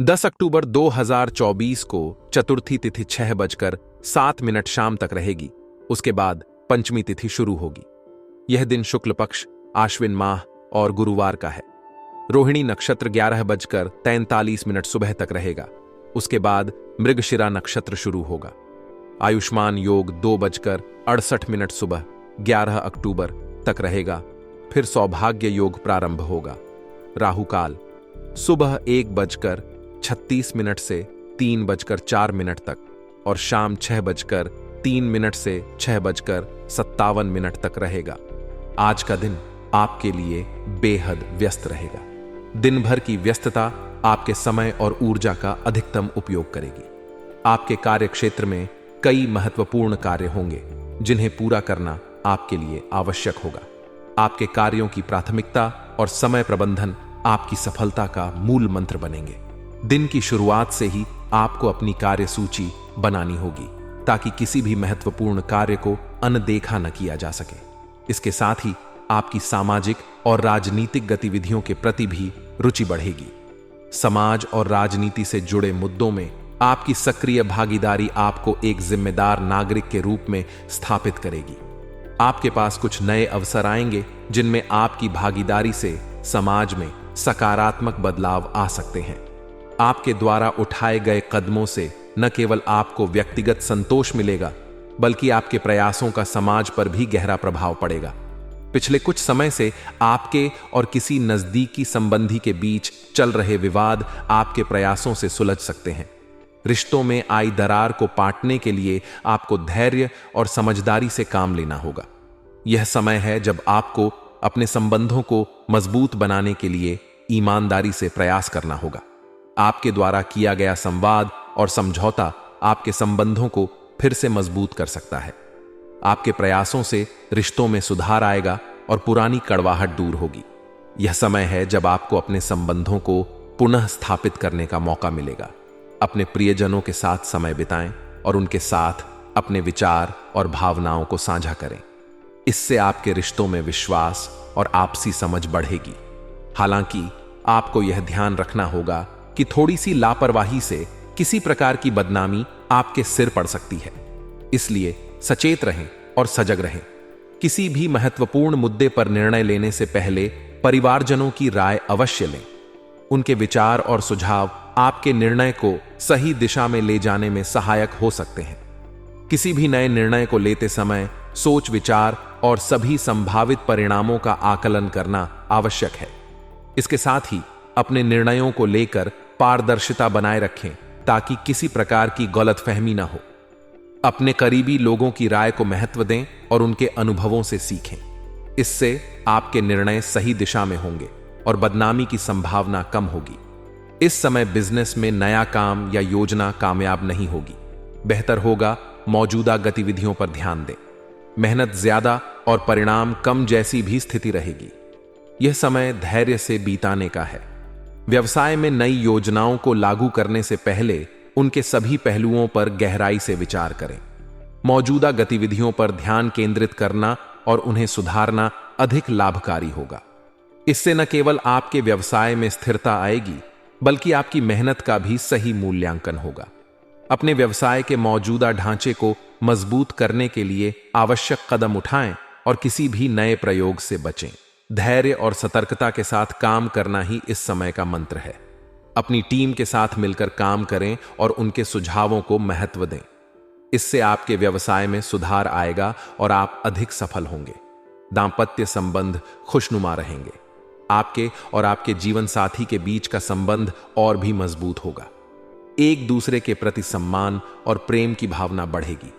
10 अक्टूबर 2024 को चतुर्थी तिथि 6:07 शाम तक रहेगी। उसके बाद पंचमी तिथि शुरू होगी। यह दिन शुक्ल पक्ष, आश्विन माह और गुरुवार का है। रोहिणी नक्षत्र 11:43 सुबह तक रहेगा। उसके बाद मृगशिरा नक्षत्र शुरू होगा। आयुष्मान योग 2:68 सुबह 11 अक्टूबर तक रहेगा। फिर सौभाग्य योग प्रारंभ होगा। राहु काल सुबह 1:36 से 3:04 तक और शाम 6:03 से 6:57 तक रहेगा। आज का दिन आपके लिए बेहद व्यस्त रहेगा। दिन भर की व्यस्तता आपके समय और ऊर्जा का अधिकतम उपयोग करेगी। आपके कार्य क्षेत्र में कई महत्वपूर्ण कार्य होंगे जिन्हें पूरा करना आपके लिए आवश्यक होगा। आपके कार्यों की प्राथमिकता और समय प्रबंधन आपकी सफलता का मूल मंत्र बनेंगे। दिन की शुरुआत से ही आपको अपनी कार्य सूची बनानी होगी ताकि किसी भी महत्वपूर्ण कार्य को अनदेखा न किया जा सके। इसके साथ ही आपकी सामाजिक और राजनीतिक गतिविधियों के प्रति भी रुचि बढ़ेगी। समाज और राजनीति से जुड़े मुद्दों में आपकी सक्रिय भागीदारी आपको एक जिम्मेदार नागरिक के रूप में स्थापित करेगी। आपके पास कुछ नए अवसर आएंगे जिनमें आपकी भागीदारी से समाज में सकारात्मक बदलाव आ सकते हैं। आपके द्वारा उठाए गए कदमों से न केवल आपको व्यक्तिगत संतोष मिलेगा, बल्कि आपके प्रयासों का समाज पर भी गहरा प्रभाव पड़ेगा। पिछले कुछ समय से आपके और किसी नजदीकी संबंधी के बीच चल रहे विवाद आपके प्रयासों से सुलझ सकते हैं। रिश्तों में आई दरार को पाटने के लिए आपको धैर्य और समझदारी से काम लेना होगा। यह समय है जब आपको अपने संबंधों को मजबूत बनाने के लिए ईमानदारी से प्रयास करना होगा। आपके द्वारा किया गया संवाद और समझौता आपके संबंधों को फिर से मजबूत कर सकता है। आपके प्रयासों से रिश्तों में सुधार आएगा और पुरानी कड़वाहट दूर होगी। यह समय है जब आपको अपने संबंधों को पुनः स्थापित करने का मौका मिलेगा। अपने प्रियजनों के साथ समय बिताएं और उनके साथ अपने विचार और भावनाओं को साझा करें। इससे आपके रिश्तों में विश्वास और आपसी समझ बढ़ेगी। हालांकि आपको यह ध्यान रखना होगा कि थोड़ी सी लापरवाही से किसी प्रकार की बदनामी आपके सिर पड़ सकती है। इसलिए सचेत रहें और सजग रहें। किसी भी महत्वपूर्ण मुद्दे पर निर्णय लेने से पहले परिवारजनों की राय अवश्य लें। उनके विचार और सुझाव आपके निर्णय को सही दिशा में ले जाने में सहायक हो सकते हैं। किसी भी नए निर्णय को लेते समय सोच विचार और सभी संभावित परिणामों का आकलन करना आवश्यक है। इसके साथ ही अपने निर्णयों को लेकर पारदर्शिता बनाए रखें ताकि किसी प्रकार की गलतफहमी न हो। अपने करीबी लोगों की राय को महत्व दें और उनके अनुभवों से सीखें। इससे आपके निर्णय सही दिशा में होंगे और बदनामी की संभावना कम होगी। इस समय बिजनेस में नया काम या योजना कामयाब नहीं होगी। बेहतर होगा मौजूदा गतिविधियों पर ध्यान दें। मेहनत ज्यादा और परिणाम कम जैसी भी स्थिति रहेगी। यह समय धैर्य से बीताने का है। व्यवसाय में नई योजनाओं को लागू करने से पहले उनके सभी पहलुओं पर गहराई से विचार करें। मौजूदा गतिविधियों पर ध्यान केंद्रित करना और उन्हें सुधारना अधिक लाभकारी होगा। इससे न केवल आपके व्यवसाय में स्थिरता आएगी, बल्कि आपकी मेहनत का भी सही मूल्यांकन होगा। अपने व्यवसाय के मौजूदा ढांचे को मजबूत करने के लिए आवश्यक कदम उठाएं और किसी भी नए प्रयोग से बचें। धैर्य और सतर्कता के साथ काम करना ही इस समय का मंत्र है। अपनी टीम के साथ मिलकर काम करें और उनके सुझावों को महत्व दें। इससे आपके व्यवसाय में सुधार आएगा और आप अधिक सफल होंगे। दांपत्य संबंध खुशनुमा रहेंगे। आपके और आपके जीवन साथी के बीच का संबंध और भी मजबूत होगा। एक दूसरे के प्रति सम्मान और प्रेम की भावना बढ़ेगी।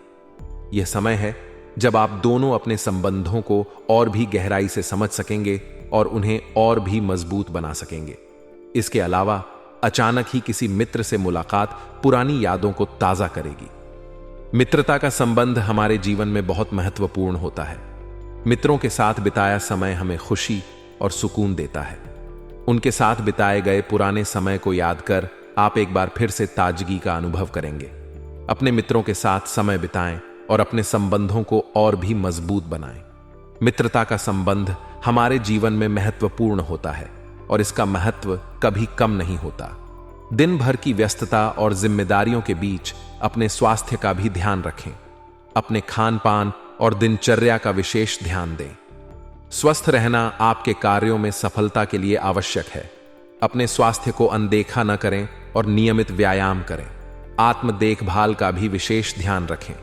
यह समय है जब आप दोनों अपने संबंधों को और भी गहराई से समझ सकेंगे और उन्हें और भी मजबूत बना सकेंगे। इसके अलावा अचानक ही किसी मित्र से मुलाकात पुरानी यादों को ताजा करेगी। मित्रता का संबंध हमारे जीवन में बहुत महत्वपूर्ण होता है। मित्रों के साथ बिताया समय हमें खुशी और सुकून देता है। उनके साथ बिताए गए पुराने समय को याद कर आप एक बार फिर से ताजगी का अनुभव करेंगे। अपने मित्रों के साथ समय बिताएं और अपने संबंधों को और भी मजबूत बनाएं। मित्रता का संबंध हमारे जीवन में महत्वपूर्ण होता है और इसका महत्व कभी कम नहीं होता। दिन भर की व्यस्तता और जिम्मेदारियों के बीच अपने स्वास्थ्य का भी ध्यान रखें। अपने खान पान और दिनचर्या का विशेष ध्यान दें। स्वस्थ रहना आपके कार्यों में सफलता के लिए आवश्यक है। अपने स्वास्थ्य को अनदेखा न करें और नियमित व्यायाम करें। आत्म देखभाल का भी विशेष ध्यान रखें।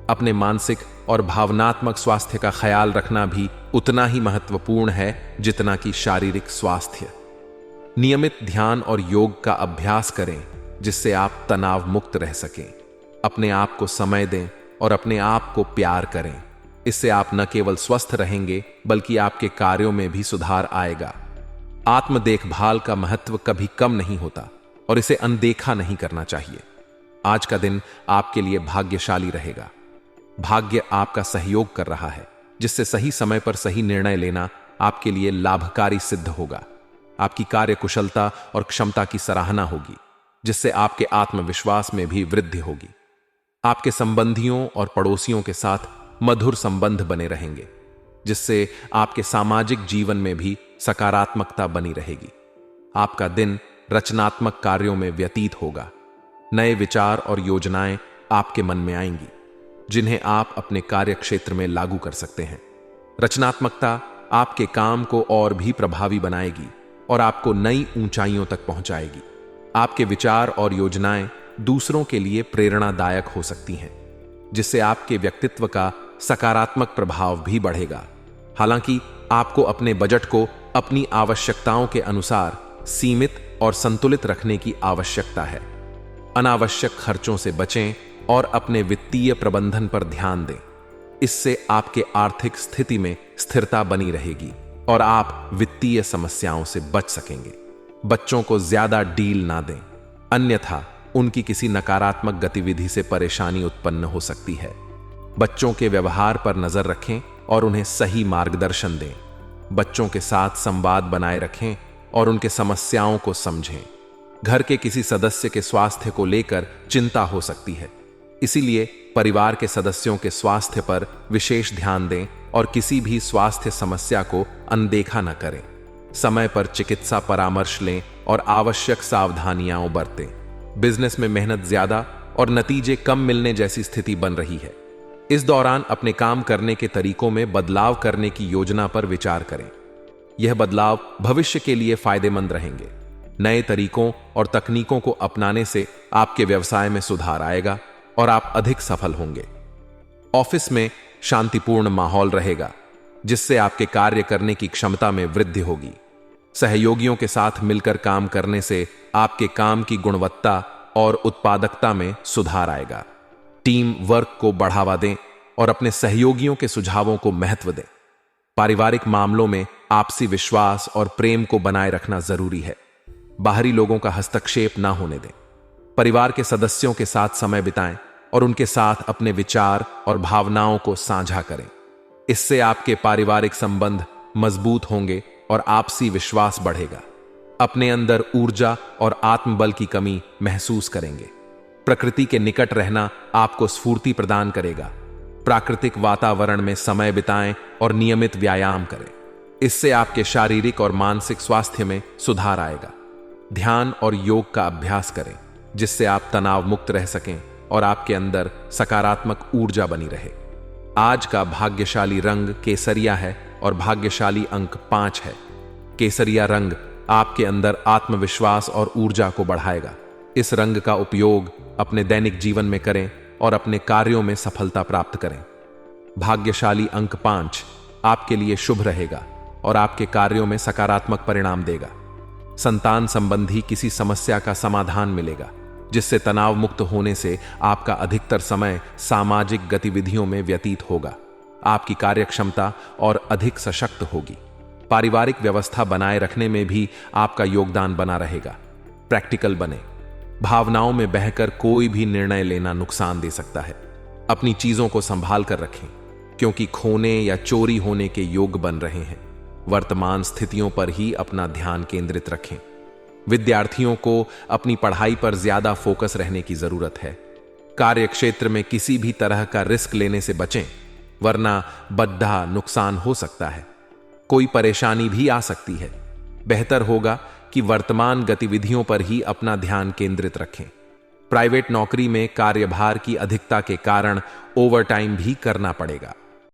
अपने मानसिक और भावनात्मक स्वास्थ्य का ख्याल रखना भी उतना ही महत्वपूर्ण है जितना कि शारीरिक स्वास्थ्य। नियमित ध्यान और योग का अभ्यास करें जिससे आप तनाव मुक्त रह सकें। अपने आप को समय दें और अपने आप को प्यार करें। इससे आप न केवल स्वस्थ रहेंगे बल्कि आपके कार्यों में भी सुधार आएगा। आत्म देखभाल का महत्व कभी कम नहीं होता और इसे अनदेखा नहीं करना चाहिए। आज का दिन आपके लिए भाग्यशाली रहेगा। भाग्य आपका सहयोग कर रहा है, जिससे सही समय पर सही निर्णय लेना आपके लिए लाभकारी सिद्ध होगा। आपकी कार्य कुशलता और क्षमता की सराहना होगी, जिससे आपके आत्मविश्वास में भी वृद्धि होगी। आपके संबंधियों और पड़ोसियों के साथ मधुर संबंध बने रहेंगे, जिससे आपके सामाजिक जीवन में भी सकारात्मकता बनी रहेगी। आपका दिन रचनात्मक कार्यों में व्यतीत होगा। नए विचार और योजनाएं आपके मन में आएंगी, जिन्हें आप अपने कार्य क्षेत्र में लागू कर सकते हैं। रचनात्मकता आपके काम को और भी प्रभावी बनाएगी और आपको नई ऊंचाइयों तक पहुंचाएगी। आपके विचार और योजनाएं दूसरों के लिए प्रेरणादायक हो सकती हैं, जिससे आपके व्यक्तित्व का सकारात्मक प्रभाव भी बढ़ेगा। हालांकि आपको अपने बजट को अपनी आवश्यकताओं के अनुसार सीमित और संतुलित रखने की आवश्यकता है। अनावश्यक खर्चों से बचें और अपने वित्तीय प्रबंधन पर ध्यान दें। इससे आपके आर्थिक स्थिति में स्थिरता बनी रहेगी और आप वित्तीय समस्याओं से बच सकेंगे। बच्चों को ज्यादा डील ना दें, अन्यथा उनकी किसी नकारात्मक गतिविधि से परेशानी उत्पन्न हो सकती है। बच्चों के व्यवहार पर नजर रखें और उन्हें सही मार्गदर्शन दें। बच्चों के साथ संवाद बनाए रखें और उनके समस्याओं को समझें। घर के किसी सदस्य के स्वास्थ्य को लेकर चिंता हो सकती है, इसीलिए परिवार के सदस्यों के स्वास्थ्य पर विशेष ध्यान दें और किसी भी स्वास्थ्य समस्या को अनदेखा न करें। समय पर चिकित्सा परामर्श लें और आवश्यक सावधानियां बरतें। बिजनेस में मेहनत ज्यादा और नतीजे कम मिलने जैसी स्थिति बन रही है। इस दौरान अपने काम करने के तरीकों में बदलाव करने की योजना पर विचार करें। यह बदलाव भविष्य के लिए फायदेमंद रहेंगे। नए तरीकों और तकनीकों को अपनाने से आपके व्यवसाय में सुधार आएगा और आप अधिक सफल होंगे। ऑफिस में शांतिपूर्ण माहौल रहेगा, जिससे आपके कार्य करने की क्षमता में वृद्धि होगी। सहयोगियों के साथ मिलकर काम करने से आपके काम की गुणवत्ता और उत्पादकता में सुधार आएगा। टीम वर्क को बढ़ावा दें और अपने सहयोगियों के सुझावों को महत्व दें। पारिवारिक मामलों में आपसी विश्वास और प्रेम को बनाए रखना जरूरी है। बाहरी लोगों का हस्तक्षेप ना होने दें। परिवार के सदस्यों के साथ समय बिताएं और उनके साथ अपने विचार और भावनाओं को साझा करें। इससे आपके पारिवारिक संबंध मजबूत होंगे और आपसी विश्वास बढ़ेगा। अपने अंदर ऊर्जा और आत्मबल की कमी महसूस करेंगे। प्रकृति के निकट रहना आपको स्फूर्ति प्रदान करेगा। प्राकृतिक वातावरण में समय बिताएं और नियमित व्यायाम करें। इससे आपके शारीरिक और मानसिक स्वास्थ्य में सुधार आएगा। ध्यान और योग का अभ्यास करें, जिससे आप तनाव मुक्त रह सकें और आपके अंदर सकारात्मक ऊर्जा बनी रहे। आज का भाग्यशाली रंग केसरिया है और भाग्यशाली अंक 5 है। केसरिया रंग आपके अंदर आत्मविश्वास और ऊर्जा को बढ़ाएगा। इस रंग का उपयोग अपने दैनिक जीवन में करें और अपने कार्यों में सफलता प्राप्त करें। भाग्यशाली अंक 5 आपके लिए शुभ रहेगा और आपके कार्यों में सकारात्मक परिणाम देगा। संतान संबंधी किसी समस्या का समाधान मिलेगा, जिससे तनाव मुक्त होने से आपका अधिकतर समय सामाजिक गतिविधियों में व्यतीत होगा। आपकी कार्यक्षमता और अधिक सशक्त होगी। पारिवारिक व्यवस्था बनाए रखने में भी आपका योगदान बना रहेगा। प्रैक्टिकल बने। भावनाओं में बहकर कोई भी निर्णय लेना नुकसान दे सकता है। अपनी चीजों को संभाल कर रखें, क्योंकि खोने या चोरी होने के योग बन रहे हैं। वर्तमान स्थितियों पर ही अपना ध्यान केंद्रित रखें। विद्यार्थियों को अपनी पढ़ाई पर ज्यादा फोकस रहने की जरूरत है। कार्य क्षेत्र में किसी भी तरह का रिस्क लेने से बचें, वरना बद्धा नुकसान हो सकता है। कोई परेशानी भी आ सकती है। बेहतर होगा कि वर्तमान गतिविधियों पर ही अपना ध्यान केंद्रित रखें। प्राइवेट नौकरी में कार्यभार की अधिकता के कारण ओवरटाइम भी करना पड़ेगा।